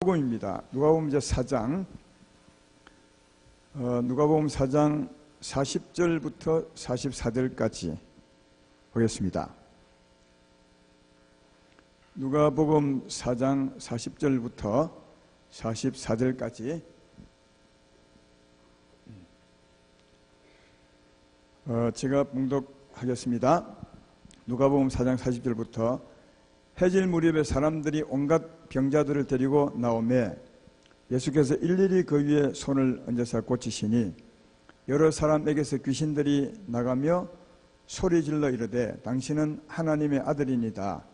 누가복음입니다. 누가복음 이제 4장, 누가복음 4장 40절부터 44절까지 보겠습니다. 누가복음 4장 40절부터 44절까지 제가 봉독하겠습니다. 누가복음 4장 40절부터 해질 무렵에 사람들이 온갖 병자들을 데리고 나오매 예수께서 일일이 그 위에 손을 얹어서 고치시니 여러 사람에게서 귀신들이 나가며 소리질러 이르되 당신은 하나님의 아들이니다.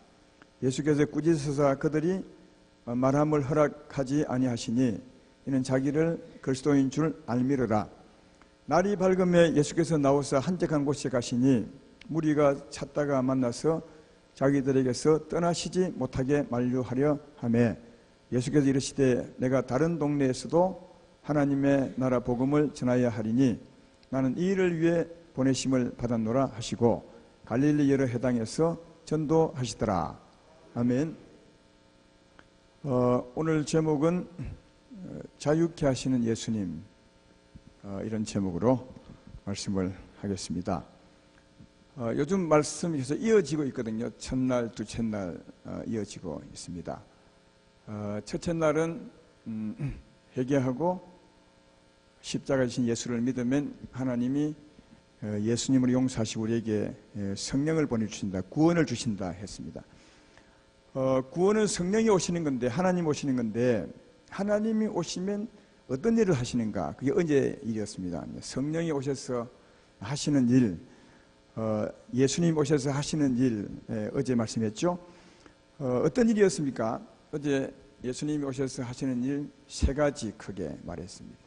예수께서 꾸짖으사 그들이 말함을 허락하지 아니하시니 이는 자기를 그리스도인 줄 알미르라. 날이 밝음에 예수께서 나오사 한적한 곳에 가시니 무리가 찾다가 만나서 자기들에게서 떠나시지 못하게 만류하려 하매 예수께서 이르시되 내가 다른 동네에서도 하나님의 나라 복음을 전하여야 하리니 나는 이 일을 위해 보내심을 받았노라 하시고 갈릴리 여러 해당에서 전도하시더라. 아멘. 오늘 제목은 자유케 하시는 예수님, 이런 제목으로 말씀을 하겠습니다. 요즘 말씀이 계속 이어지고 있거든요. 첫날, 두째 날 이어지고 있습니다. 첫째 날은 회개하고 십자가에 지신 예수를 믿으면 하나님이 예수님으로 용서하시고 우리에게 성령을 보내주신다, 구원을 주신다 했습니다. 구원은 성령이 오시는 건데, 하나님 오시는 건데, 하나님이 오시면 어떤 일을 하시는가? 그게 언제 일이었습니다. 성령이 오셔서 하시는 일, 예수님 오셔서 하시는 일, 어제 말씀했죠. 어떤 일이었습니까? 어제 예수님이 오셔서 하시는 일 세 가지 크게 말했습니다.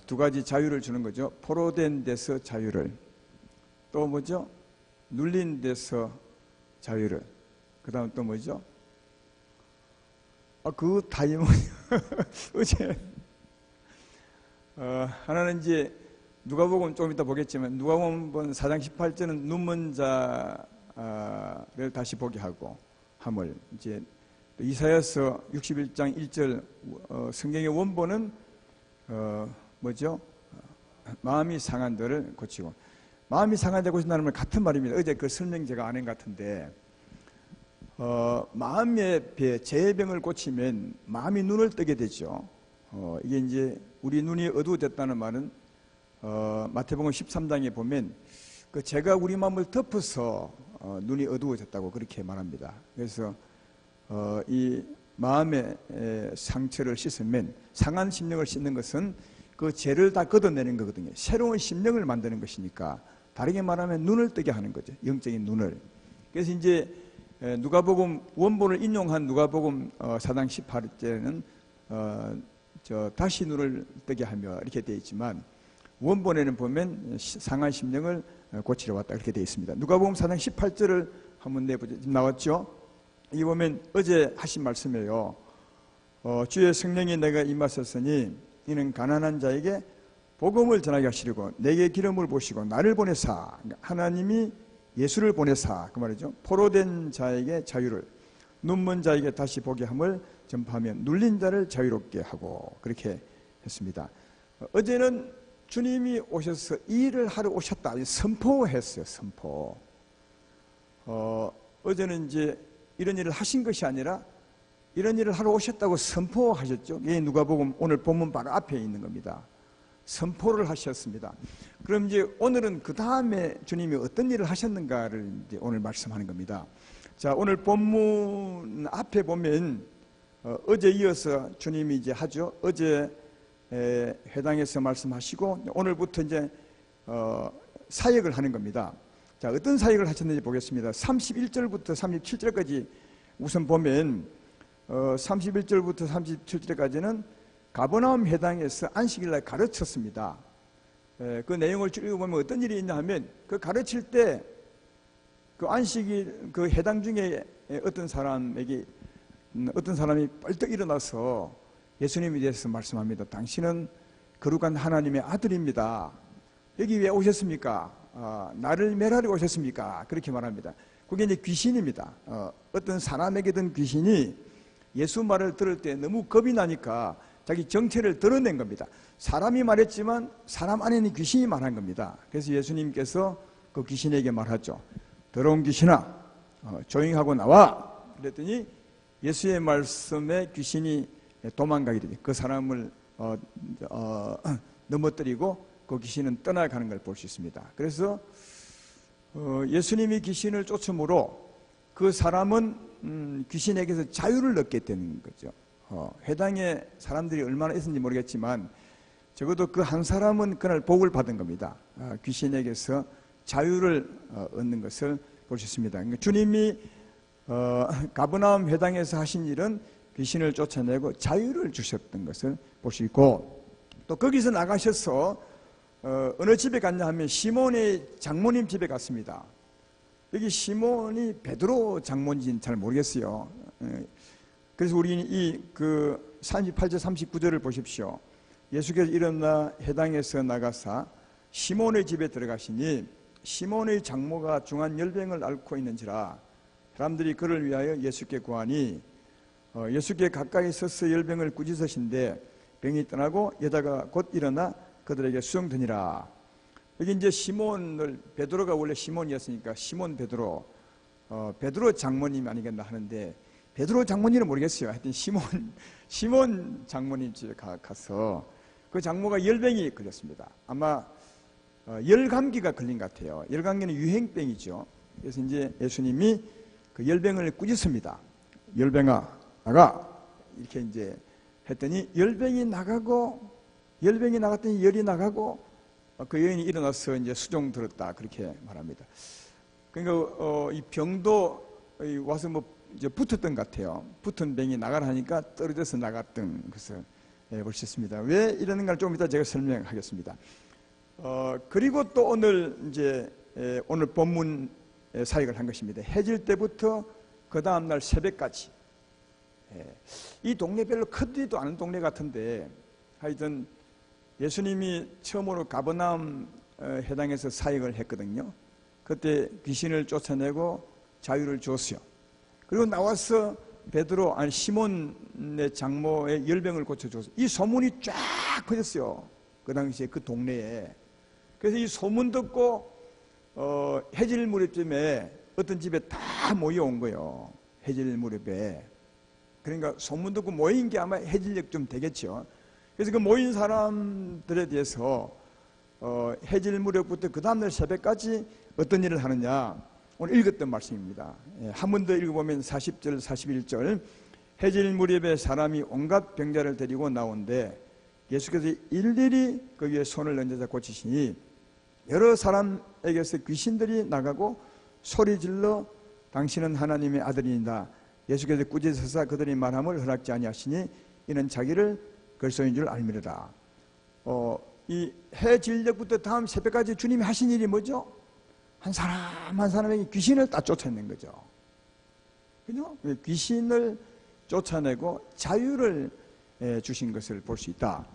두 가지 자유를 주는 거죠. 포로된 데서 자유를, 또 뭐죠? 눌린 데서 자유를, 그 다음 또 뭐죠? 그 다이몬 어제 하나는 이제 누가복음 조금 이따 보겠지만 누가복음 4장 18절은 눈먼 자를 다시 보게 하고 함을, 이제 이사야서 61장 1절 성경의 원본은 뭐죠? 마음이 상한 자를 고치고, 마음이 상한 자를 고친다는 말 같은 말입니다. 어제 그 설명 제가 안 한 것 같은데, 마음의 죄의 병을 고치면 마음이 눈을 뜨게 되죠. 이게 이제 우리 눈이 어두워졌다는 말은 마태복음 13장에 보면 그 죄가 우리 마음을 덮어서 눈이 어두워졌다고 그렇게 말합니다. 그래서 이 마음의 상처를 씻으면, 상한 심령을 씻는 것은 그 죄를 다 걷어내는 거거든요. 새로운 심령을 만드는 것이니까, 다르게 말하면 눈을 뜨게 하는 거죠. 영적인 눈을. 그래서 이제 누가복음 원본을 인용한 누가복음 4장 18절에는 다시 눈을 뜨게 하며 이렇게 되어 있지만, 원본에는 보면 상한 심령을 고치러 왔다 이렇게 되어 있습니다. 누가복음 4장 18절을 한번 내보죠. 지금 나왔죠? 이 보면 어제 하신 말씀이에요. 주의 성령이 내가 임하셨으니 이는 가난한 자에게 복음을 전하게 하시려고 내게 기름을 부으시고 나를 보내사, 하나님이 예수를 보내사, 그 말이죠. 포로된 자에게 자유를, 눈먼 자에게 다시 보게 함을 전파하며 눌린 자를 자유롭게 하고, 그렇게 했습니다. 어제는 주님이 오셔서 이 일을 하러 오셨다 선포했어요. 선포. 어제는 이제 이런 일을 하신 것이 아니라 이런 일을 하러 오셨다고 선포하셨죠. 이게 누가복음 오늘 본문 바로 앞에 있는 겁니다. 선포를 하셨습니다. 그럼 이제 오늘은 그 다음에 주님이 어떤 일을 하셨는가를 이제 오늘 말씀하는 겁니다. 자, 오늘 본문 앞에 보면 어제 이어서 주님이 이제 하죠. 어제 회당에서 말씀하시고 오늘부터 이제 사역을 하는 겁니다. 자, 어떤 사역을 하셨는지 보겠습니다. 31절부터 37절까지 우선 보면 31절부터 37절까지는 가버나움 회당에서 안식일날 가르쳤습니다. 그 내용을 쭉 읽어보면 어떤 일이 있냐 하면, 그 가르칠 때 그 안식일 그 회당 중에 어떤 사람이 벌떡 일어나서 예수님에 대해서 말씀합니다. 당신은 거룩한 하나님의 아들입니다. 여기 왜 오셨습니까? 나를 멸하러 오셨습니까? 그렇게 말합니다. 그게 이제 귀신입니다. 어떤 사람에게 든 귀신이 예수 말을 들을 때 너무 겁이 나니까 자기 정체를 드러낸 겁니다. 사람이 말했지만 사람 안에는 귀신이 말한 겁니다. 그래서 예수님께서 그 귀신에게 말하죠. 더러운 귀신아, 조용히 하고 나와. 그랬더니 예수의 말씀에 귀신이 도망가게 되죠. 그 사람을 넘어뜨리고 그 귀신은 떠나가는 걸 볼 수 있습니다. 그래서 예수님이 귀신을 쫓음으로 그 사람은 귀신에게서 자유를 얻게 되는 거죠. 해당의 사람들이 얼마나 있었는지 모르겠지만 적어도 그 한 사람은 그날 복을 받은 겁니다. 귀신에게서 자유를 얻는 것을 볼 수 있습니다. 그러니까 주님이 가버나움 회당에서 하신 일은 귀신을 쫓아내고 자유를 주셨던 것을 볼 수 있고, 또 거기서 나가셔서 어느 집에 갔냐 하면 시몬의 장모님 집에 갔습니다. 여기 시몬이 베드로 장모인지는 잘 모르겠어요. 그래서 우리는 그 38절 39절을 보십시오. 예수께서 일어나 회당에서 나가사 시몬의 집에 들어가시니 시몬의 장모가 중한 열병을 앓고 있는지라 사람들이 그를 위하여 예수께 구하니 예수께 가까이 서서 열병을 꾸짖으신데 병이 떠나고 여자가 곧 일어나 그들에게 수용되니라. 여기 이제 시몬을, 베드로가 원래 시몬이었으니까 시몬 베드로, 베드로 장모님 아니겠나 하는데 베드로 장모님은 모르겠어요. 하여튼 시몬 장모님 집에 가서 그 장모가 열병이 걸렸습니다. 아마 열감기가 걸린 것 같아요. 열감기는 유행병이죠. 그래서 이제 예수님이 그 열병을 꾸짖습니다. 열병아 나가, 이렇게 이제 했더니 열병이 나갔더니 열이 나가고 그 여인이 일어나서 이제 수종 들었다, 그렇게 말합니다. 그러니까 이 병도 와서 뭐 이제 붙었던 것 같아요. 붙은 병이 나가라 하니까 떨어져서 나갔던 것을 볼 수 있습니다. 왜 이러는가를 좀 이따 제가 설명하겠습니다. 그리고 또 오늘 이제 오늘 본문 사역을 한 것입니다. 해질 때부터 그 다음 날 새벽까지. 이 동네 별로 크지도 않은 동네 같은데 하여튼 예수님이 처음으로 가버나움 회당에서 사역을 했거든요. 그때 귀신을 쫓아내고 자유를 줬어요. 그리고 나와서 베드로, 아니 시몬의 장모의 열병을 고쳐줬어요. 이 소문이 쫙 퍼졌어요. 그 당시에 그 동네에. 그래서 이 소문 듣고 해질 무렵쯤에 어떤 집에 다 모여온 거예요. 해질 무렵에. 그러니까 소문 듣고 모인 게 아마 해질녘쯤 되겠죠. 그래서 그 모인 사람들에 대해서 해질 무렵부터 그 다음날 새벽까지 어떤 일을 하느냐, 오늘 읽었던 말씀입니다. 한 번 더 읽어보면 40절 41절 해질 무렵에 사람이 온갖 병자를 데리고 나온데 예수께서 일일이 그 위에 손을 얹어서 고치시니 여러 사람에게서 귀신들이 나가고 소리질러 당신은 하나님의 아들이니라. 예수께서 꾸짖으사 그들이 말함을 허락지 아니하시니 이는 자기를 그리스도인 줄 알미르라. 이 해질녘부터 다음 새벽까지 주님이 하신 일이 뭐죠? 한 사람 한 사람에게 귀신을 다 쫓아내는 거죠. 그죠? 귀신을 쫓아내고 자유를 주신 것을 볼 수 있다.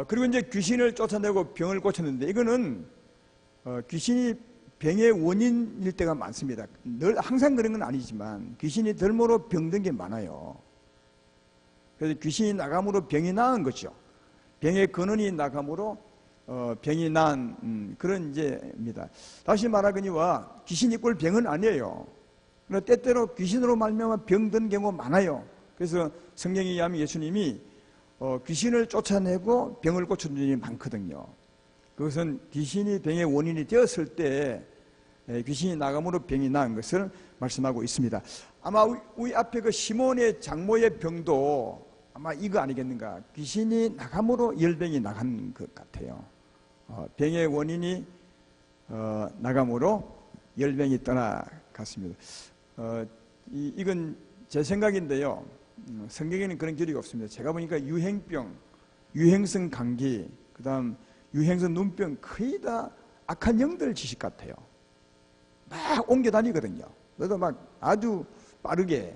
그리고 이제 귀신을 쫓아내고 병을 고쳤는데 이거는 귀신이 병의 원인일 때가 많습니다. 늘 항상 그런 건 아니지만 귀신이 덜모로 병든 게 많아요. 그래서 귀신이 나감으로 병이 나은 거죠. 병의 근원이 나감으로 병이 난 그런 이제입니다. 다시 말하거니와 귀신이 꼴 병은 아니에요. 그러나 때때로 귀신으로 말미암아 병든 경우가 많아요. 그래서 성경에 의하면 예수님이 귀신을 쫓아내고 병을 고쳐준 일이 많거든요. 그것은 귀신이 병의 원인이 되었을 때 귀신이 나감으로 병이 나은 것을 말씀하고 있습니다. 아마 우리 앞에 그 시몬의 장모의 병도 아마 이거 아니겠는가? 귀신이 나감으로 열병이 나간 것 같아요. 병의 원인이 나감으로 열병이 떠나갔습니다. 이건 제 생각인데요. 성경에는 그런 기록이 없습니다. 제가 보니까 유행병, 유행성 감기, 그 다음 유행성 눈병 거의 다 악한 영들 지식 같아요. 막 옮겨 다니거든요. 그래도 막 아주 빠르게.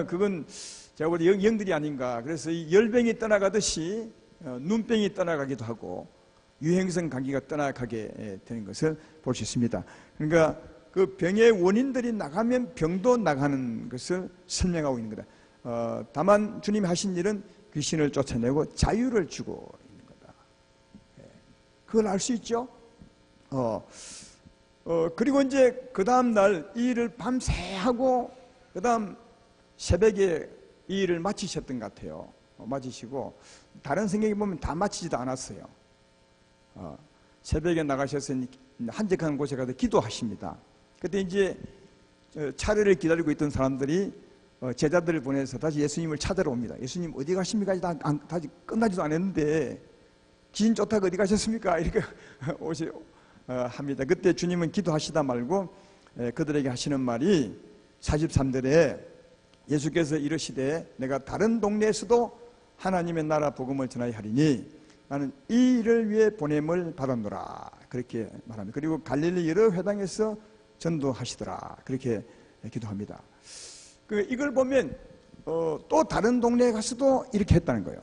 그건 제가 볼 때 영들이 아닌가. 그래서 이 열병이 떠나가듯이 눈병이 떠나가기도 하고 유행성 감기가 떠나가게 되는 것을 볼 수 있습니다. 그러니까 그 병의 원인들이 나가면 병도 나가는 것을 설명하고 있는 거다. 다만 주님이 하신 일은 귀신을 쫓아내고 자유를 주고 있는 거다. 그걸 알 수 있죠. 그리고 이제 그 다음 날 이 일을 밤새 하고 그 다음 새벽에 이 일을 마치셨던 것 같아요. 마치시고 다른 성경에 보면 다 마치지도 않았어요. 새벽에 나가셔서 한적한 곳에 가서 기도하십니다. 그때 이제 차례를 기다리고 있던 사람들이 제자들을 보내서 다시 예수님을 찾으러 옵니다. 예수님 어디 가십니까? 다시 끝나지도 않았는데 귀신 쫓다가 어디 가셨습니까? 이렇게 합니다. 그때 주님은 기도하시다 말고 그들에게 하시는 말이 43절에 예수께서 이르시되 내가 다른 동네에서도 하나님의 나라 복음을 전하여 하리니 나는 이 일을 위해 보냄을 받았노라. 그렇게 말합니다. 그리고 갈릴리 여러 회당에서 전도하시더라. 그렇게 기도합니다. 이걸 보면 또 다른 동네에 가서도 이렇게 했다는 거예요.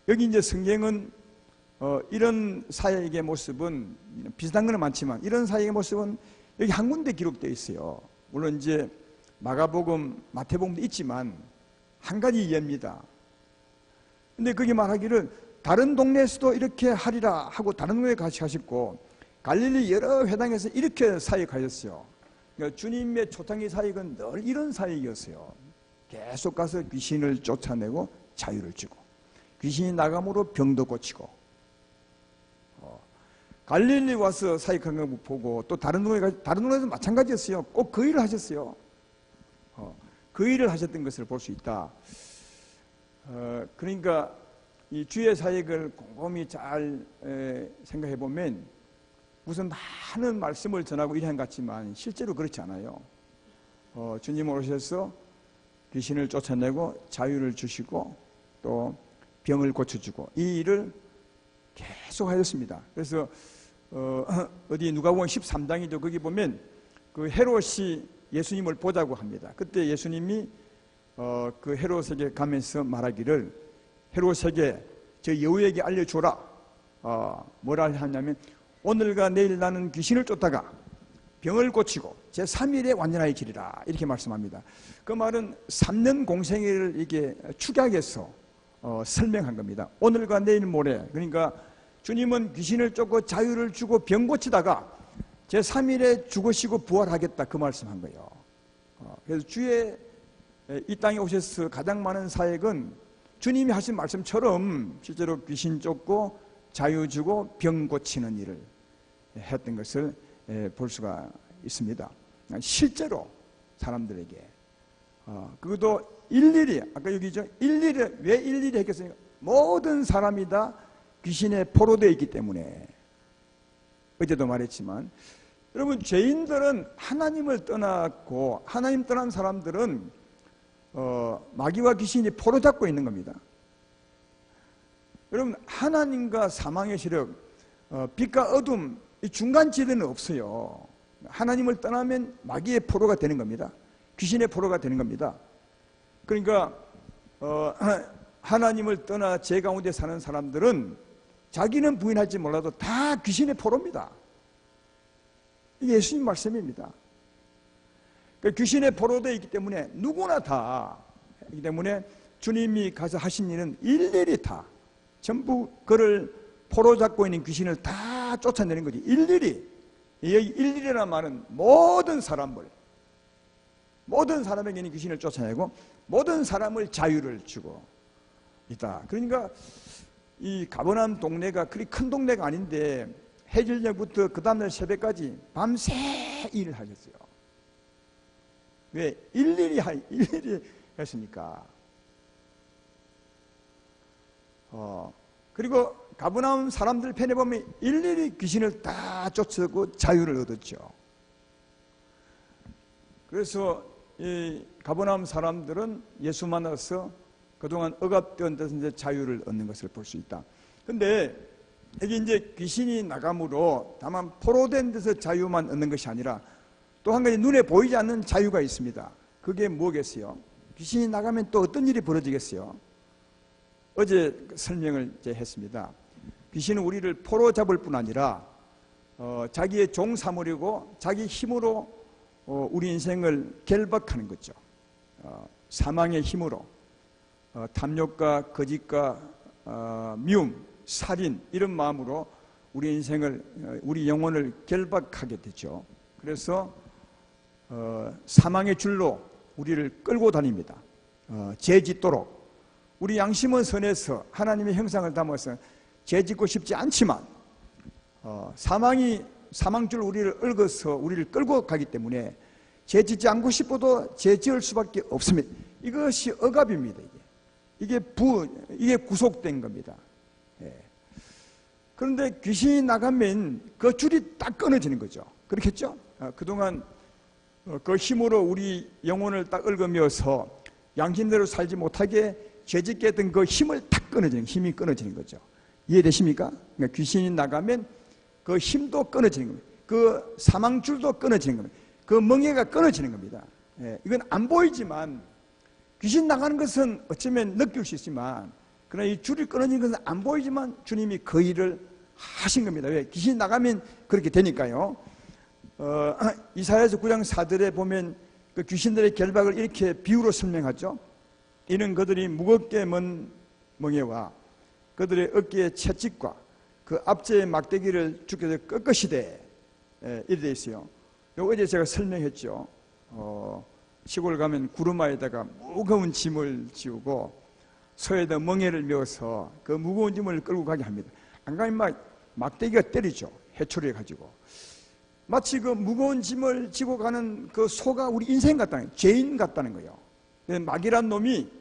여기 이제 성경은 이런 사역의 모습은 비슷한 건 많지만 이런 사역의 모습은 여기 한 군데 기록되어 있어요. 물론 이제 마가복음, 마태복음도 있지만 한 가지 예입니다. 근데 거기 말하기를 다른 동네에서도 이렇게 하리라 하고 다른 동네에 같이 하셨고 갈릴리 여러 회당에서 이렇게 사역하셨어요. 그러니까 주님의 초창기 사역은 늘 이런 사역이었어요. 계속 가서 귀신을 쫓아내고 자유를 주고 귀신이 나감으로 병도 고치고 갈릴리 와서 사역한 거 보고 또 다른 동네에서 마찬가지였어요. 꼭 그 일을 하셨어요. 그 일을 하셨던 것을 볼 수 있다. 그러니까 이 주의 사역을 곰곰이 잘 생각해 보면 무슨 많은 말씀을 전하고 이런 것 같지만 실제로 그렇지 않아요. 주님 오셔서 귀신을 쫓아내고 자유를 주시고 또 병을 고쳐주고 이 일을 계속 하셨습니다. 그래서 어디 누가복음 13장이죠. 거기 보면 그 헤롯이 예수님을 보자고 합니다. 그때 예수님이 그 헤롯에게 가면서 말하기를 헤롯에게 저 여우에게 알려줘라. 뭐라 하냐면 오늘과 내일 나는 귀신을 쫓다가 병을 고치고 제3일에 완전하게 지리라. 이렇게 말씀합니다. 그 말은 3년 공생애를 이게 축약해서 설명한 겁니다. 오늘과 내일 모레 그러니까 주님은 귀신을 쫓고 자유를 주고 병 고치다가 제3일에 죽으시고 부활하겠다 그 말씀한 거예요. 그래서 주의 이 땅에 오셔서 가장 많은 사역은 주님이 하신 말씀처럼 실제로 귀신 쫓고 자유 주고 병 고치는 일을 했던 것을 볼 수가 있습니다. 실제로 사람들에게 그것도 일일이 아까 여기죠. 일일이 왜 일일이 했겠습니까? 모든 사람이 다 귀신에 포로되어 있기 때문에 어제도 말했지만 여러분 죄인들은 하나님을 떠났고 하나님 떠난 사람들은 마귀와 귀신이 포로 잡고 있는 겁니다. 여러분 하나님과 사망의 세력 빛과 어둠 이 중간 지대는 없어요. 하나님을 떠나면 마귀의 포로가 되는 겁니다. 귀신의 포로가 되는 겁니다. 그러니까 하나님을 떠나 죄 가운데 사는 사람들은 자기는 부인할지 몰라도 다 귀신의 포로입니다. 이게 예수님 말씀입니다. 그러니까 귀신의 포로되어 있기 때문에 누구나 다 있기 때문에 주님이 가서 하신 일은 일일이 다 전부 그를 포로 잡고 있는 귀신을 다 쫓아내는 거지. 일일이 여기 일일이라는 말은 모든 사람에게 있는 귀신을 쫓아내고 모든 사람을 자유를 주고 있다. 그러니까 이 가버나움 동네가 그리 큰 동네가 아닌데 해질녘부터 그 다음날 새벽까지 밤새 일을 하셨어요. 왜? 일일이 했으니까. 그리고 가버나움 사람들 편에 보면 일일이 귀신을 다 쫓아고 자유를 얻었죠. 그래서 이 가버나움 사람들은 예수 만나서 그동안 억압되었던 데서 이제 자유를 얻는 것을 볼 수 있다. 근데 이게 이제 귀신이 나감으로 다만 포로된 데서 자유만 얻는 것이 아니라 또 한 가지 눈에 보이지 않는 자유가 있습니다. 그게 뭐겠어요? 귀신이 나가면 또 어떤 일이 벌어지겠어요? 어제 설명을 이제 했습니다. 귀신은 우리를 포로 잡을 뿐 아니라 자기의 종 삼으려고 자기 힘으로 우리 인생을 결박하는 거죠. 사망의 힘으로 탐욕과 거짓과 미움, 살인 이런 마음으로 우리 인생을, 우리 영혼을 결박하게 되죠. 그래서 사망의 줄로 우리를 끌고 다닙니다. 죄 짓도록. 우리 양심은 선해서 하나님의 형상을 담아서 죄 짓고 싶지 않지만 사망줄 우리를 얽어서 우리를 끌고 가기 때문에 죄 짓지 않고 싶어도 죄 지을 수밖에 없습니다. 이것이 억압입니다. 이게 구속된 겁니다. 예. 그런데 귀신이 나가면 그 줄이 딱 끊어지는 거죠. 그렇겠죠? 그동안 그 힘으로 우리 영혼을 딱 얽으면서 양심대로 살지 못하게 죄짓게 했던 그 힘을 딱 힘이 끊어지는 거죠. 이해되십니까? 그러니까 귀신이 나가면 그 힘도 끊어지는 겁니다. 그 사망줄도 끊어지는 겁니다. 그 멍에가 끊어지는 겁니다. 예, 이건 안 보이지만 귀신 나가는 것은 어쩌면 느낄 수 있지만 그러나 이 줄이 끊어지는 것은 안 보이지만 주님이 그 일을 하신 겁니다. 왜? 귀신 나가면 그렇게 되니까요. 이사야서 9장 4절에 보면 그 귀신들의 결박을 이렇게 비유로 설명하죠. 이는 그들이 무겁게 먼 멍에와 그들의 어깨의 채찍과 그 앞제의 막대기를 주께서 꺾으시되 이래 되어 있어요. 어제 제가 설명했죠. 시골 가면 구루마에다가 무거운 짐을 지우고 소에다 멍에를 메어서 그 무거운 짐을 끌고 가게 합니다. 안 가면 막대기가 때리죠. 해초리 가지고. 마치 그 무거운 짐을 지고 가는 그 소가 우리 인생 같다는 거예요. 죄인 같다는 거예요. 마귀란 놈이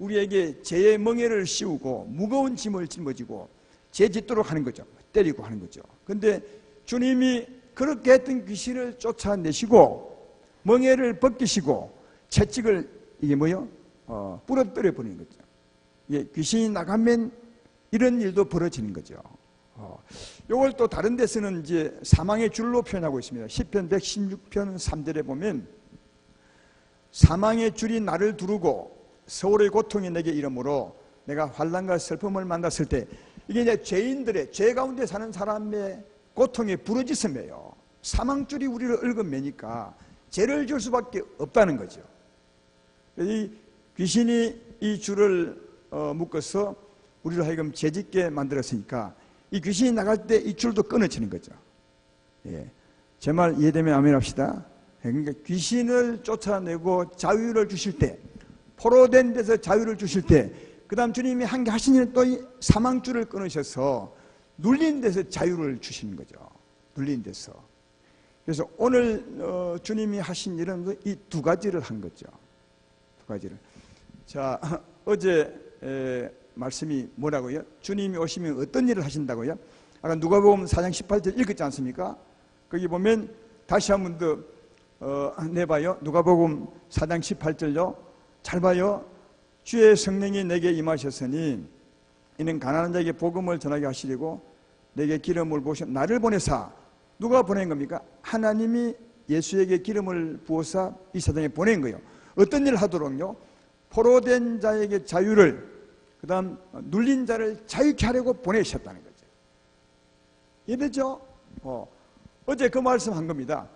우리에게 죄의 멍에를 씌우고 무거운 짐을 짊어지고 죄 짓도록 하는 거죠. 때리고 하는 거죠. 그런데 주님이 그렇게 했던 귀신을 쫓아내시고 멍에를 벗기시고 채찍을 이게 뭐요? 부러뜨려 버리는 거죠. 예, 귀신이 나가면 이런 일도 벌어지는 거죠. 이걸 또 다른 데서는 이제 사망의 줄로 표현하고 있습니다. 시편 116편 3절에 보면 사망의 줄이 나를 두르고 서울의 고통이 내게 이르므로 내가 환난과 슬픔을 만났을 때 이게 이제 죄인들의 죄 가운데 사는 사람의 고통의 부르짖음이에요. 사망줄이 우리를 얽어매니까 죄를 지을 수밖에 없다는 거죠. 이 귀신이 이 줄을 묶어서 우리를 하여금 죄짓게 만들었으니까 이 귀신이 나갈 때 이 줄도 끊어지는 거죠. 예. 제 말 이해되면 아멘 합시다. 그러니까 귀신을 쫓아내고 자유를 주실 때, 포로된 데서 자유를 주실 때, 그 다음 주님이 한 게 하신 일은 또 이 사망줄을 끊으셔서 눌린 데서 자유를 주시는 거죠. 눌린 데서. 그래서 오늘 주님이 하신 일은 이 두 가지를 한 거죠. 두 가지를. 자, 어제 말씀이 뭐라고요? 주님이 오시면 어떤 일을 하신다고요? 아까 누가복음 4장 18절 읽었지 않습니까? 거기 보면 다시 한 번 더 내봐요. 누가복음 4장 18절요. 잘 봐요. 주의 성령이 내게 임하셨으니 이는 가난한 자에게 복음을 전하게 하시려고 내게 기름을 부으셔 나를 보내사. 누가 보낸 겁니까? 하나님이 예수에게 기름을 부어서 이 세상에 보낸 거예요. 어떤 일을 하도록요? 포로된 자에게 자유를, 그 다음 눌린 자를 자유케 하려고 보내셨다는 거죠. 이해되죠? 어제 그 말씀 한 겁니다.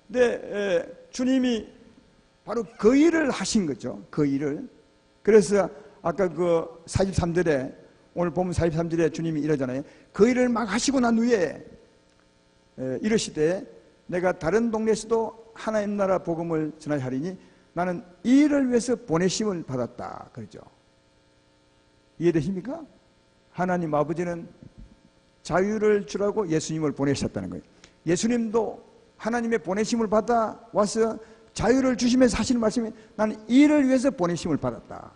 근데 주님이 바로 그 일을 하신 거죠. 그 일을. 그래서 아까 그 43절에 오늘 보면 43절에 주님이 이러잖아요. 그 일을 막 하시고 난 후에 이러시되 내가 다른 동네에서도 하나님 나라 복음을 전하게 하리니 나는 이 일을 위해서 보내심을 받았다. 그러죠. 이해되십니까? 하나님 아버지는 자유를 주라고 예수님을 보내셨다는 거예요. 예수님도 하나님의 보내심을 받아 와서 자유를 주시면서 하시는 말씀이 나는 이 일을 위해서 보내심을 받았다.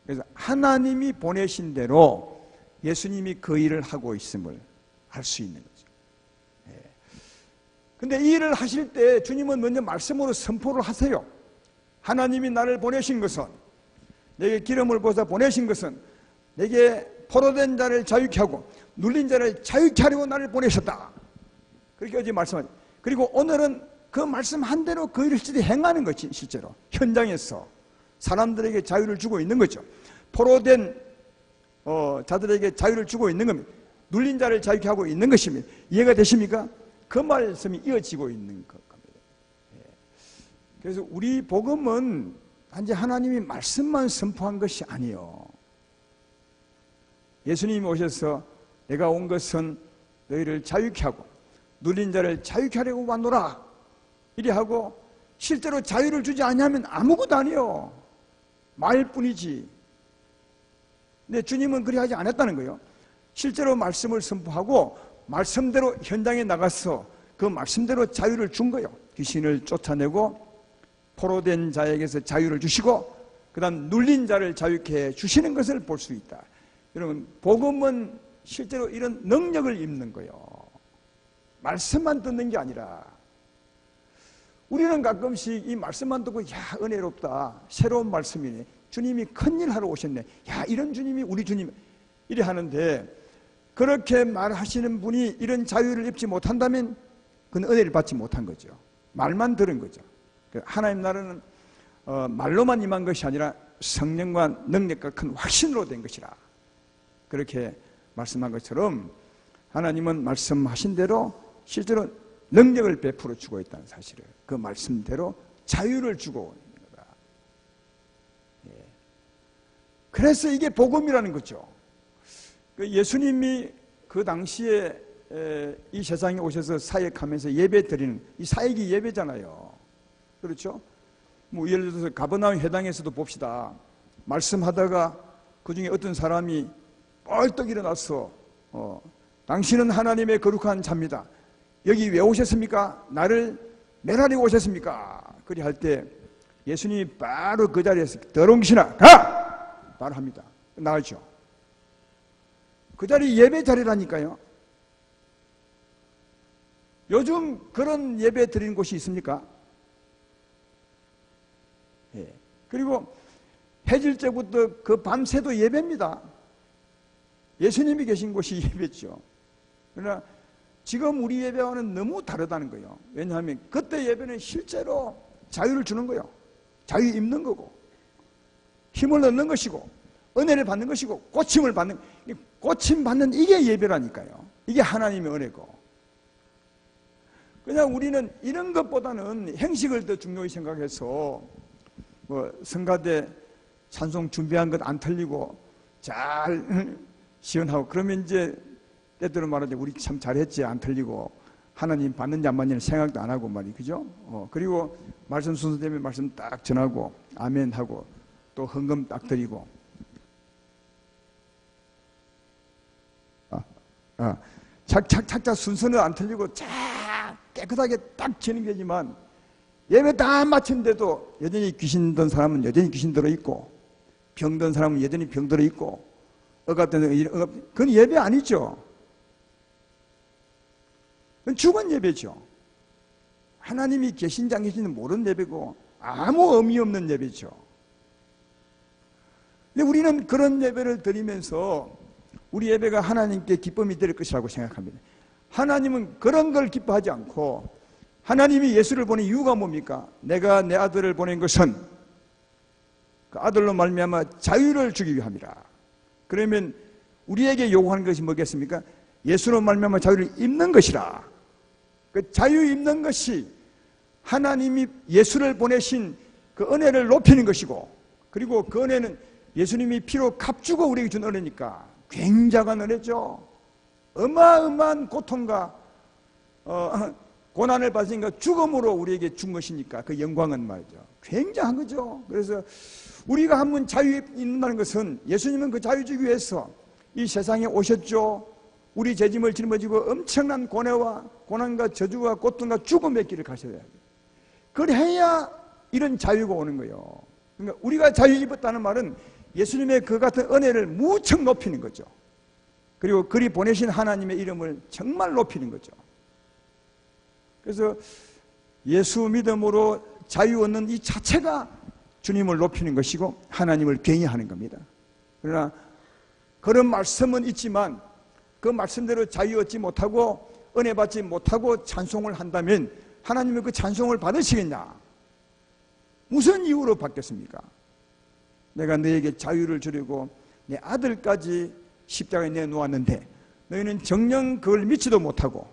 그래서 하나님이 보내신 대로 예수님이 그 일을 하고 있음을 알 수 있는 거죠. 근데 이 일을 하실 때 주님은 먼저 말씀으로 선포를 하세요. 하나님이 나를 보내신 것은, 내게 기름을 부어서 보내신 것은 내게 포로된 자를 자유케 하고 눌린 자를 자유케 하려고 나를 보내셨다. 그렇게 어제 말씀하죠. 그리고 오늘은 그 말씀한 대로 그 일을 실제 행하는 거지. 실제로 현장에서 사람들에게 자유를 주고 있는 거죠. 포로된 자들에게 자유를 주고 있는 겁니다. 눌린 자를 자유케 하고 있는 것입니다. 이해가 되십니까? 그 말씀이 이어지고 있는 겁니다. 그래서 우리 복음은 단지 하나님이 말씀만 선포한 것이 아니에요. 예수님이 오셔서 내가 온 것은 너희를 자유케 하고 눌린 자를 자유케 하려고 왔노라 이리 하고, 실제로 자유를 주지 않으면 아무것도 아니에요. 말뿐이지. 근데 주님은 그리 하지 않았다는 거예요. 실제로 말씀을 선포하고 말씀대로 현장에 나가서 그 말씀대로 자유를 준 거예요. 귀신을 쫓아내고 포로된 자에게서 자유를 주시고 그 다음 눌린 자를 자유케 해주시는 것을 볼 수 있다. 여러분, 복음은 실제로 이런 능력을 입는 거예요. 말씀만 듣는 게 아니라. 우리는 가끔씩 이 말씀만 듣고 야, 은혜롭다, 새로운 말씀이네, 주님이 큰일 하러 오셨네, 야, 이런 주님이 우리 주님, 이래 하는데, 그렇게 말하시는 분이 이런 자유를 입지 못한다면 그는 은혜를 받지 못한 거죠. 말만 들은 거죠. 하나님 나라는 말로만 임한 것이 아니라 성령과 능력과 큰 확신으로 된 것이라, 그렇게 말씀한 것처럼 하나님은 말씀하신 대로 실제로 능력을 베풀어 주고 있다는 사실을, 그 말씀대로 자유를 주고 있는 거다. 그래서 이게 복음이라는 거죠. 예수님이 그 당시에 이 세상에 오셔서 사역하면서 예배 드리는, 이 사역이 예배잖아요. 그렇죠? 뭐 예를 들어서 가버나움 회당에서도 봅시다. 말씀하다가 그 중에 어떤 사람이 뻘떡 일어나서 당신은 하나님의 거룩한 자입니다. 여기 왜 오셨습니까? 나를 멸하려고 오셨습니까? 그리 할 때 예수님이 바로 그 자리에서 더러운 귀신아 가! 바로 합니다. 나가죠. 그 자리 예배 자리라니까요. 요즘 그런 예배 드리는 곳이 있습니까? 예. 그리고 해질 때부터 그 밤새도 예배입니다. 예수님이 계신 곳이 예배죠. 그러나 지금 우리 예배와는 너무 다르다는 거예요. 왜냐하면 그때 예배는 실제로 자유를 주는 거예요. 자유 입는 거고, 힘을 얻는 것이고, 은혜를 받는 것이고, 고침을 받는, 고침 받는 이게 예배라니까요. 이게 하나님의 은혜고. 그냥 우리는 이런 것보다는 행식을 더 중요히 생각해서 뭐 성가대 찬송 준비한 것 안 틀리고 잘 시연하고 그러면 이제 때때로 말하자 우리 참 잘했지, 안 틀리고 하나님 받는지 안 받는지 생각도 안 하고 말이, 그죠? 그리고 말씀 순서되면 말씀 딱 전하고 아멘 하고 또 헌금 딱 드리고 착착 순서는 안 틀리고 쫙 깨끗하게 딱 진행되지만 예배 다 마친데도 여전히 귀신 든 사람은 여전히 귀신 들어있고 병든 사람은 여전히 병 들어있고 억압된 그건 예배 아니죠. 그건 죽은 예배죠. 하나님이 계신지 안 계신지 모르는 예배고 아무 의미 없는 예배죠. 근데 우리는 그런 예배를 드리면서 우리 예배가 하나님께 기쁨이 될 것이라고 생각합니다. 하나님은 그런 걸 기뻐하지 않고, 하나님이 예수를 보낸 이유가 뭡니까? 내가 내 아들을 보낸 것은 그 아들로 말미암아 자유를 주기 위함이라. 그러면 우리에게 요구하는 것이 뭐겠습니까? 예수로 말미암아 자유를 입는 것이라. 그 자유 입는 것이 하나님이 예수를 보내신 그 은혜를 높이는 것이고, 그리고 그 은혜는 예수님이 피로 값주고 우리에게 준 은혜니까 굉장한 은혜죠. 어마어마한 고통과 고난을 받으니까 죽음으로 우리에게 준 것이니까 그 영광은 말이죠. 굉장한 거죠. 그래서 우리가 한번 자유 있는다는 것은 예수님은 그 자유 주기 위해서 이 세상에 오셨죠. 우리 죄짐을 짊어지고 엄청난 고난과 저주와 고통과 죽음의 길을 가셔야 돼요. 그래야 이런 자유가 오는 거예요. 그러니까 우리가 자유 입었다는 말은 예수님의 그 같은 은혜를 무척 높이는 거죠. 그리고 그리 보내신 하나님의 이름을 정말 높이는 거죠. 그래서 예수 믿음으로 자유 얻는 이 자체가 주님을 높이는 것이고 하나님을 경외하는 겁니다. 그러나 그런 말씀은 있지만 그 말씀대로 자유 얻지 못하고 은혜 받지 못하고 찬송을 한다면 하나님은 그 찬송을 받으시겠냐? 무슨 이유로 받겠습니까? 내가 너에게 자유를 주려고 내 아들까지 십자가에 내놓았는데 너희는 정녕 그걸 믿지도 못하고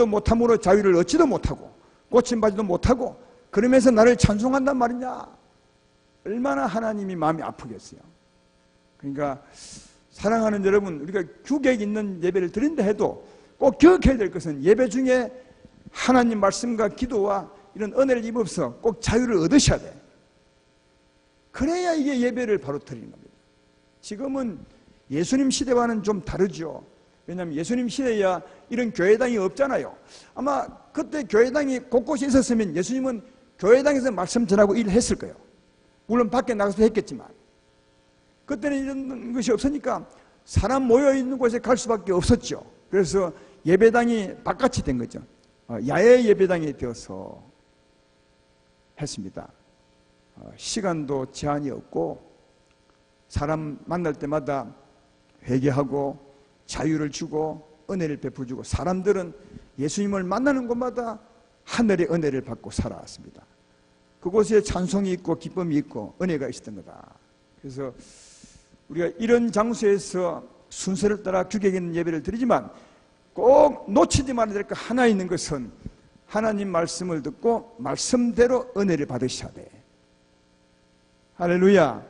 못함으로 자유를 얻지도 못하고 고침받지도 못하고 그러면서 나를 찬송한단 말이냐? 얼마나 하나님이 마음이 아프겠어요. 그러니까 사랑하는 여러분, 우리가 규격 있는 예배를 드린다 해도 꼭 기억해야 될 것은 예배 중에 하나님 말씀과 기도와 이런 은혜를 입어서 꼭 자유를 얻으셔야 돼. 그래야 이게 예배를 바로 드리는 겁니다. 지금은 예수님 시대와는 좀 다르죠. 왜냐하면 예수님 시대야 이런 교회당이 없잖아요. 아마 그때 교회당이 곳곳에 있었으면 예수님은 교회당에서 말씀 전하고 일을 했을 거예요. 물론 밖에 나가서 했겠지만 그때는 이런 것이 없으니까 사람 모여있는 곳에 갈 수밖에 없었죠. 그래서 예배당이 바깥이 된 거죠. 야외 예배당이 되어서 했습니다. 시간도 제한이 없고 사람 만날 때마다 회개하고 자유를 주고 은혜를 베풀어주고 사람들은 예수님을 만나는 곳마다 하늘의 은혜를 받고 살아왔습니다. 그곳에 찬송이 있고 기쁨이 있고 은혜가 있었던 거다. 그래서 우리가 이런 장소에서 순서를 따라 규격 있는 예배를 드리지만 꼭 놓치지 말아야 될 것 하나 있는 것은 하나님 말씀을 듣고 말씀대로 은혜를 받으셔야 돼. 할렐루야.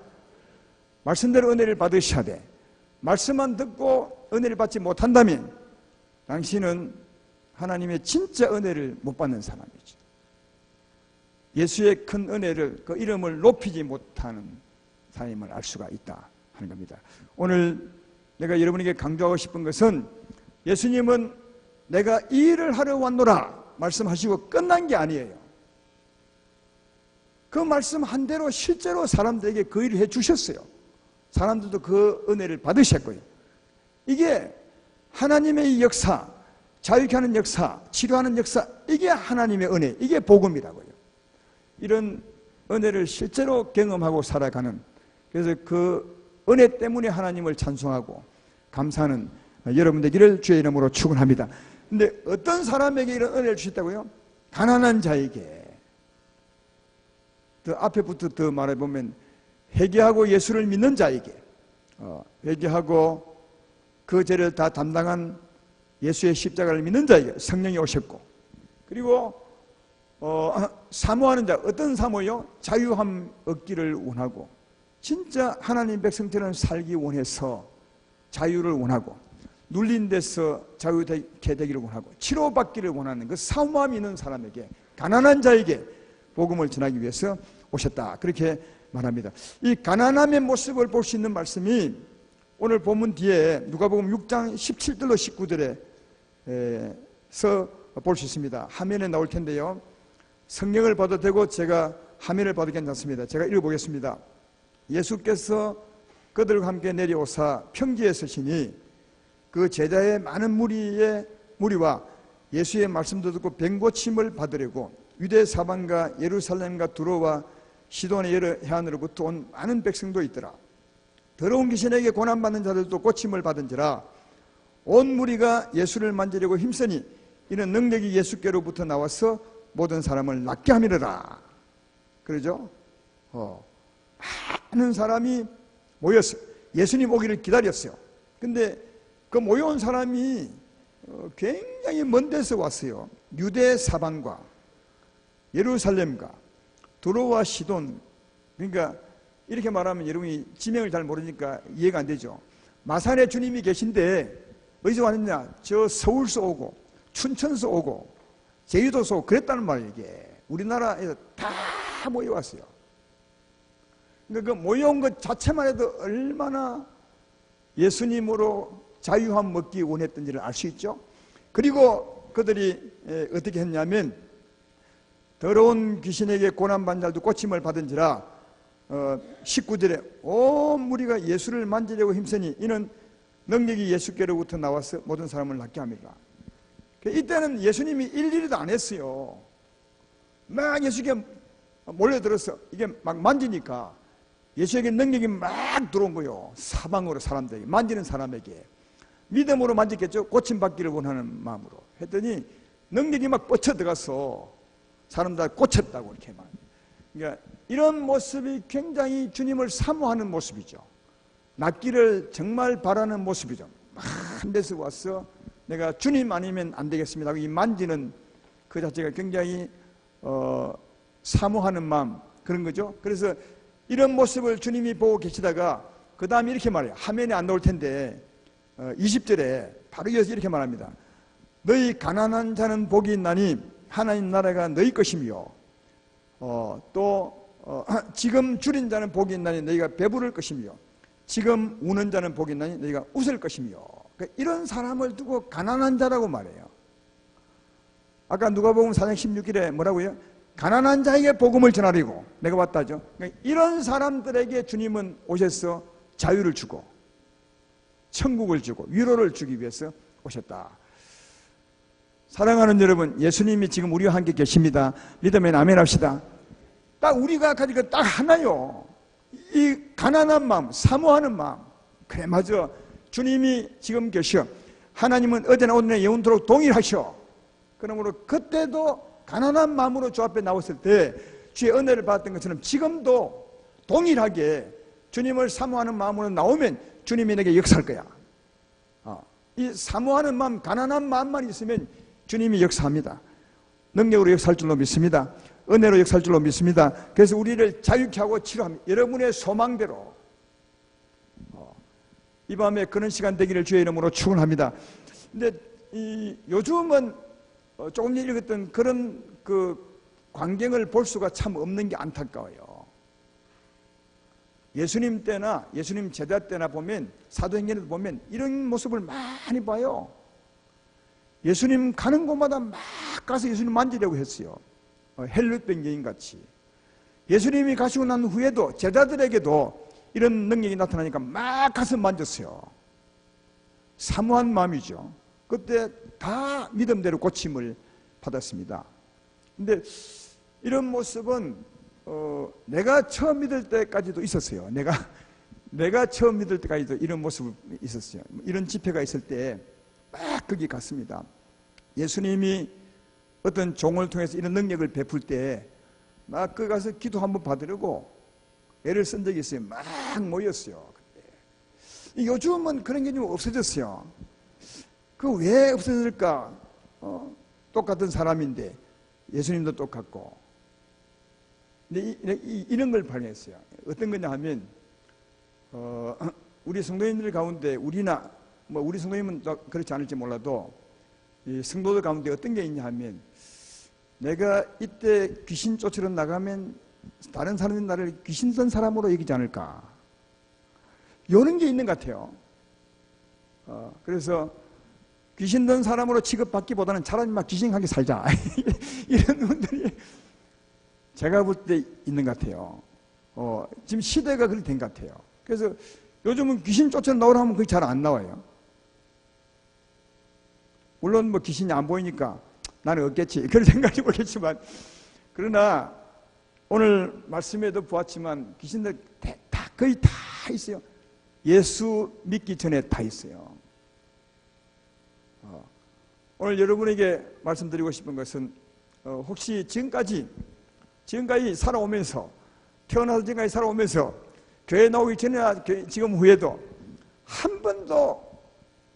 말씀대로 은혜를 받으셔야 돼. 말씀만 듣고 은혜를 받지 못한다면 당신은 하나님의 진짜 은혜를 못 받는 사람이죠. 예수의 큰 은혜를, 그 이름을 높이지 못하는 사람임을 알 수가 있다 하는 겁니다. 오늘 내가 여러분에게 강조하고 싶은 것은 예수님은 내가 이 일을 하러 왔노라 말씀하시고 끝난 게 아니에요. 그 말씀 한 대로 실제로 사람들에게 그 일을 해 주셨어요. 사람들도 그 은혜를 받으셨고요. 이게 하나님의 역사, 자유케 하는 역사, 치료하는 역사, 이게 하나님의 은혜, 이게 복음이라고요. 이런 은혜를 실제로 경험하고 살아가는, 그래서 그 은혜 때문에 하나님을 찬송하고 감사하는 여러분 되기를 주의 이름으로 축원합니다. 근데 어떤 사람에게 이런 은혜를 주셨다고요? 가난한 자에게. 더 앞에부터 더 말해보면 회개하고 예수를 믿는 자에게, 회개하고 그 죄를 다 담당한 예수의 십자가를 믿는 자에게 성령이 오셨고, 그리고 사모하는 자, 어떤 사모요? 자유함 얻기를 원하고, 진짜 하나님 백성처럼 살기 원해서 자유를 원하고, 눌린 데서 자유케 되기를 원하고, 치료받기를 원하는 그 사모함이 있는 사람에게, 가난한 자에게 복음을 전하기 위해서 오셨다, 그렇게 말합니다. 이 가난함의 모습을 볼 수 있는 말씀이 오늘 본문 뒤에 누가복음 6장 17절로 19절에서 볼 수 있습니다. 화면에 나올 텐데요, 성령을 받아도 되고 제가 화면을 봐도 괜찮습니다. 제가 읽어보겠습니다. 예수께서 그들과 함께 내려오사 평지에 서시니 그 제자의 많은 무리와 예수의 말씀도 듣고 병고침을 받으려고 유대 사방과 예루살렘과 두로와 시돈의 여러 해안으로부터 온 많은 백성도 있더라. 더러운 귀신에게 고난받는 자들도 고침을 받은지라. 온 무리가 예수를 만지려고 힘쓰니 이는 능력이 예수께로부터 나와서 모든 사람을 낫게 함이라. 그러죠? 많은 사람이 모였어요. 예수님 오기를 기다렸어요. 근데 그 모여온 사람이 굉장히 먼 데서 왔어요. 유대 사방과 예루살렘과 두로와 시돈. 그러니까 이렇게 말하면 여러분이 지명을 잘 모르니까 이해가 안 되죠. 마산에 주님이 계신데 어디서 왔느냐? 저 서울서 오고 춘천서 오고 제주도서 오고 그랬다는 말이에요. 이게 우리나라에서 다 모여왔어요. 그러니까 그 모여온 것 자체만 해도 얼마나 예수님으로 자유함 얻기 원했던지를 알 수 있죠. 그리고 그들이 어떻게 했냐면 더러운 귀신에게 고난받는 자들도 고침을 받은지라. 19절에 온 무리가 예수를 만지려고 힘쓰니 이는 능력이 예수께로부터 나와서 모든 사람을 낫게 합니다. 이때는 예수님이 일일이도 안 했어요. 막 예수께 몰려들어서 이게 막 만지니까 예수에게 능력이 막 들어온 거예요. 사방으로 사람들에게, 만지는 사람에게. 믿음으로 만졌겠죠. 고침받기를 원하는 마음으로 했더니 능력이 막 뻗쳐 들어가서 사람들 꽂혔다고 이렇게 말. 그러니까 이런 모습이 굉장히 주님을 사모하는 모습이죠. 낫기를 정말 바라는 모습이죠. 한 데서 와서 내가 주님 아니면 안 되겠습니다 하고 이 만지는 그 자체가 굉장히 사모하는 마음, 그런 거죠. 그래서 이런 모습을 주님이 보고 계시다가 그 다음에 이렇게 말해요. 화면에 안 나올 텐데 20절에 바로 이어서 이렇게 말합니다. 너희 가난한 자는 복이 있나니 하나님 나라가 너희 것이며 지금 줄인 자는 복이 있나니 너희가 배부를 것이며 지금 우는 자는 복이 있나니 너희가 웃을 것이며. 그러니까 이런 사람을 두고 가난한 자라고 말해요. 아까 누가복음 4장 16절에 뭐라고요? 가난한 자에게 복음을 전하리고 내가 왔다죠. 그러니까 이런 사람들에게 주님은 오셔서 자유를 주고 천국을 주고 위로를 주기 위해서 오셨다. 사랑하는 여러분, 예수님이 지금 우리와 함께 계십니다. 믿으면 아멘 합시다. 딱 우리가 가진 것 딱 하나요. 이 가난한 마음, 사모하는 마음. 그래 맞아. 주님이 지금 계셔. 하나님은 어제나 오늘나 영원토록 동일하셔. 그러므로 그때도 가난한 마음으로 주 앞에 나왔을 때 주의 은혜를 받았던 것처럼 지금도 동일하게 주님을 사모하는 마음으로 나오면 주님이 내게 역사할 거야. 이 사모하는 마음, 가난한 마음만 있으면 주님이 역사합니다. 능력으로 역사할 줄로 믿습니다. 은혜로 역사할 줄로 믿습니다. 그래서 우리를 자유케 하고 치료합니다. 여러분의 소망대로 이 밤에 그런 시간 되기를 주의 이름으로 축원합니다. 근데 요즘은 조금 전에 읽었던 그런 그 광경을 볼 수가 참 없는 게 안타까워요. 예수님 때나 예수님 제자 때나 보면 사도행전에도 보면 이런 모습을 많이 봐요. 예수님 가는 곳마다 막 가서 예수님 만지려고 했어요. 헬룻병 여인같이. 예수님이 가시고 난 후에도 제자들에게도 이런 능력이 나타나니까 막 가서 만졌어요. 사모한 마음이죠. 그때 다 믿음대로 고침을 받았습니다. 근데 이런 모습은 내가 처음 믿을 때까지도 있었어요. 내가 처음 믿을 때까지도 이런 모습이 있었어요. 이런 집회가 있을 때 막 거기 갔습니다. 예수님이 어떤 종을 통해서 이런 능력을 베풀 때 막 거기 가서 기도 한번 받으려고 애를 쓴 적이 있어요. 막 모였어요. 그때. 요즘은 그런 게 좀 없어졌어요. 그 왜 없어졌을까? 똑같은 사람인데 예수님도 똑같고. 근데 이런 걸 발견했어요. 어떤 거냐 하면 우리 성도님들 가운데 우리나 우리 성도님은 그렇지 않을지 몰라도 이 성도들 가운데 어떤 게 있냐 하면 내가 이때 귀신 쫓으러 나가면 다른 사람이 나를 귀신 든 사람으로 여기지 않을까? 이런 게 있는 것 같아요. 그래서 귀신 든 사람으로 취급받기보다는 차라리 막 귀신하게 살자. 이런 분들이 제가 볼 때 있는 것 같아요. 지금 시대가 그렇게 된 것 같아요. 그래서 요즘은 귀신 쫓아 나오라 하면 그게 잘 안 나와요. 물론 귀신이 안 보이니까 나는 없겠지. 그런 생각이 보겠지만, 그러나 오늘 말씀에도 보았지만 귀신들 거의 다 있어요. 예수 믿기 전에 다 있어요. 오늘 여러분에게 말씀드리고 싶은 것은 혹시 지금까지 살아오면서 태어나서 지금까지 살아오면서 교회 나오기 전이나 지금 후에도 한 번도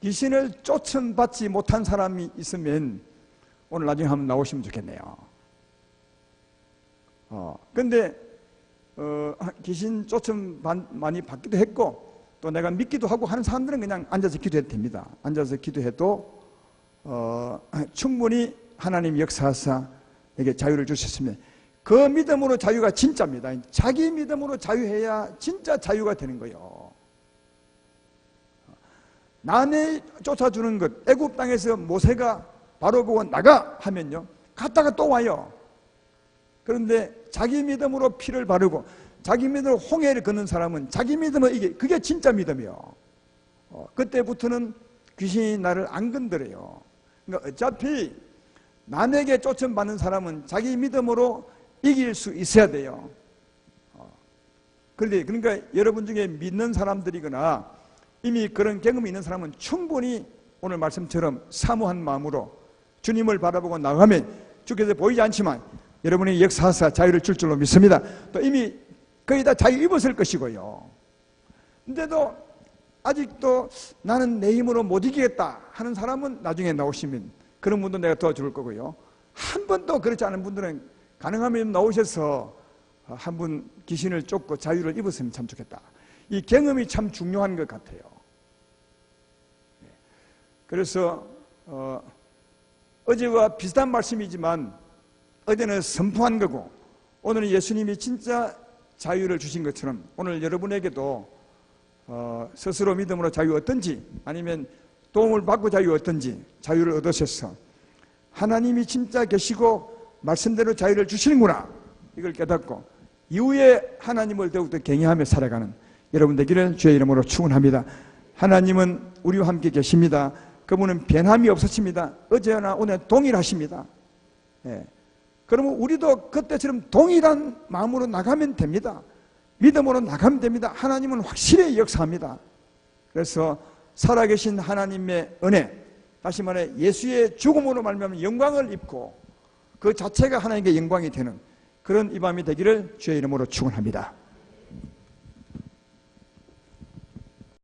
귀신을 쫓음받지 못한 사람이 있으면 오늘 나중에 한번 나오시면 좋겠네요. 근데 귀신 쫓음 많이 받기도 했고 또 내가 믿기도 하고 하는 사람들은 그냥 앉아서 기도해도 됩니다. 앉아서 기도해도 충분히 하나님 역사하사 에게 자유를 주셨으면 그 믿음으로 자유가 진짜입니다. 자기 믿음으로 자유해야 진짜 자유가 되는 거예요. 남의 쫓아주는 것, 애굽 땅에서 모세가 바로 보고 나가 하면요 갔다가 또 와요. 그런데 자기 믿음으로 피를 바르고 자기 믿음으로 홍해를 걷는 사람은 자기 믿음은 그게 진짜 믿음이에요. 그때부터는 귀신이 나를 안 건드려요. 그러니까 어차피 남에게 쫓음받는 사람은 자기 믿음으로 이길 수 있어야 돼요. 그러니까 여러분 중에 믿는 사람들이거나 이미 그런 경험이 있는 사람은 충분히 오늘 말씀처럼 사모한 마음으로 주님을 바라보고 나가면 주께서 보이지 않지만 여러분이 역사하사 자유를 줄 줄로 믿습니다. 또 이미 거의 다 자유 입었을 것이고요. 근데도 아직도 나는 내 힘으로 못 이기겠다 하는 사람은 나중에 나오시면 그런 분도 내가 도와줄 거고요. 한 번도 그렇지 않은 분들은 가능하면 나오셔서 한 분 귀신을 쫓고 자유를 입었으면 참 좋겠다. 이 경험이 참 중요한 것 같아요. 그래서 어제와 비슷한 말씀이지만 어제는 선포한 거고 오늘은 예수님이 진짜 자유를 주신 것처럼 오늘 여러분에게도 스스로 믿음으로 자유 얻든지 아니면 도움을 받고 자유 얻든지 자유를 얻으셔서 하나님이 진짜 계시고 말씀대로 자유를 주시는구나 이걸 깨닫고 이후에 하나님을 더욱더 경외하며 살아가는 여러분 되기를 주의 이름으로 축원합니다. 하나님은 우리와 함께 계십니다. 그분은 변함이 없으십니다. 어제나 오늘 동일하십니다. 예. 그러면 우리도 그때처럼 동일한 마음으로 나가면 됩니다. 믿음으로 나가면 됩니다. 하나님은 확실히 역사합니다. 그래서 살아계신 하나님의 은혜, 다시 말해 예수의 죽음으로 말미암아 영광을 입고 그 자체가 하나님께 영광이 되는 그런 이 밤이 되기를 주의 이름으로 축원합니다.